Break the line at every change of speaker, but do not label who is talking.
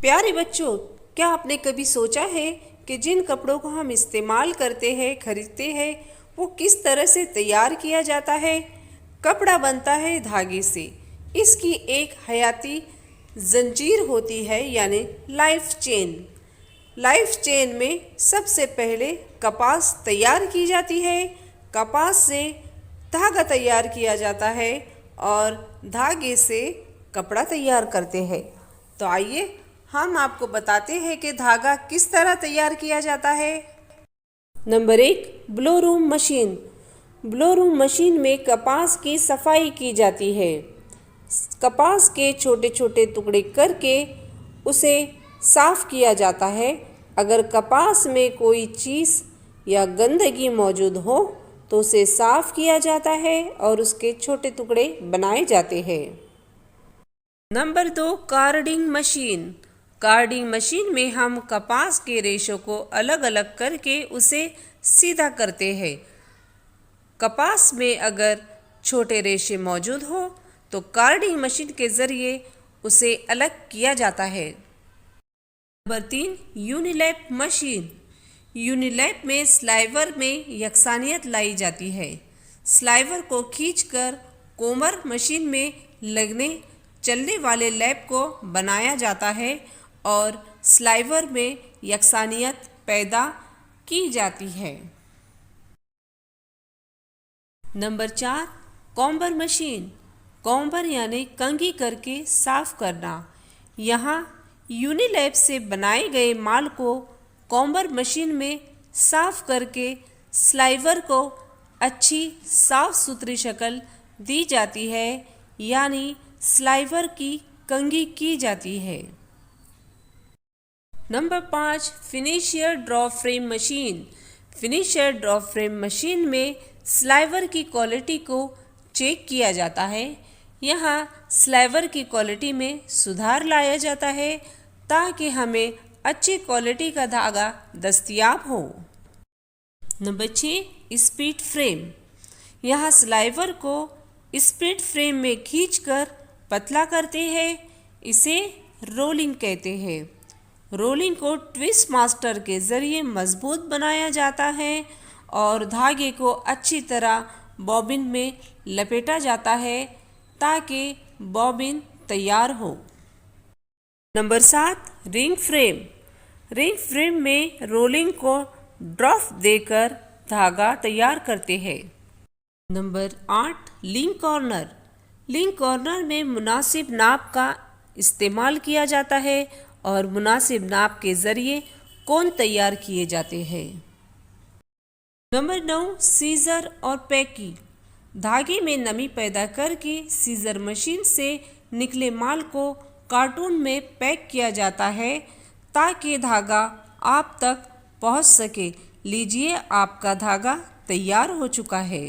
प्यारे बच्चों, क्या आपने कभी सोचा है कि जिन कपड़ों को हम इस्तेमाल करते हैं, खरीदते हैं, वो किस तरह से तैयार किया जाता है? कपड़ा बनता है धागे से। इसकी एक हयाती जंजीर होती है, यानी लाइफ चेन। लाइफ चेन में सबसे पहले कपास तैयार की जाती है। कपास से धागा तैयार किया जाता है और धागे से कपड़ा तैयार करते हैं। तो आइए हम आपको बताते हैं कि धागा किस तरह तैयार किया जाता है। Number 1, blowroom machine. Blowroom machine में कपास की सफाई की जाती है। कपास के छोटे छोटे टुकड़े करके उसे साफ किया जाता है। अगर कपास में कोई चीज़ या गंदगी मौजूद हो तो उसे साफ किया जाता है और उसके छोटे टुकड़े बनाए जाते हैं। Number 2, carding machine. Carding machine में हम कपास के रेशों को अलग अलग करके उसे सीधा करते हैं। कपास में अगर छोटे रेशे मौजूद हो तो कार्डिंग मशीन के ज़रिए उसे अलग किया जाता है। Number 3, यूनिलैप machine. यूनिलैप में स्लाइवर में यकसानियत लाई जाती है। स्लाइवर को खींचकर कोमर मशीन में लगने चलने वाले लैप को बनाया जाता है और स्लाइवर में यकसानियत पैदा की जाती है। Number 4, comber machine. कॉम्बर यानी कंघी करके साफ करना। यहाँ यूनिलैप से बनाए गए माल को कॉम्बर मशीन में साफ करके स्लाइवर को अच्छी साफ सुथरी शक्ल दी जाती है, यानी स्लाइवर की कंघी की जाती है। Number 5, finisher drop frame machine. Finisher drop frame machine में स्लाइवर की क्वालिटी को चेक किया जाता है। यहाँ स्लाइवर की क्वालिटी में सुधार लाया जाता है ताकि हमें अच्छी क्वालिटी का धागा दस्तयाब हो। Number 6, speed frame. यहाँ स्लाइवर को स्पीड फ्रेम में खींचकर पतला करते हैं। इसे रोलिंग कहते हैं। रोलिंग को ट्विस्ट मास्टर के ज़रिए मजबूत बनाया जाता है और धागे को अच्छी तरह बॉबिन में लपेटा जाता है ताकि बॉबिन तैयार हो। Number 7, ring frame. Ring frame में रोलिंग को ड्रॉप देकर धागा तैयार करते हैं। Number 8, link corner. Link corner में मुनासिब नाप का इस्तेमाल किया जाता है और मुनासिब नाप के ज़रिए कोन तैयार किए जाते हैं। नंबर 9, सीज़र और पैकी। धागे में नमी पैदा करके सीज़र मशीन से निकले माल को कार्टून में पैक किया जाता है ताकि धागा आप तक पहुंच सके। लीजिए, आपका धागा तैयार हो चुका है।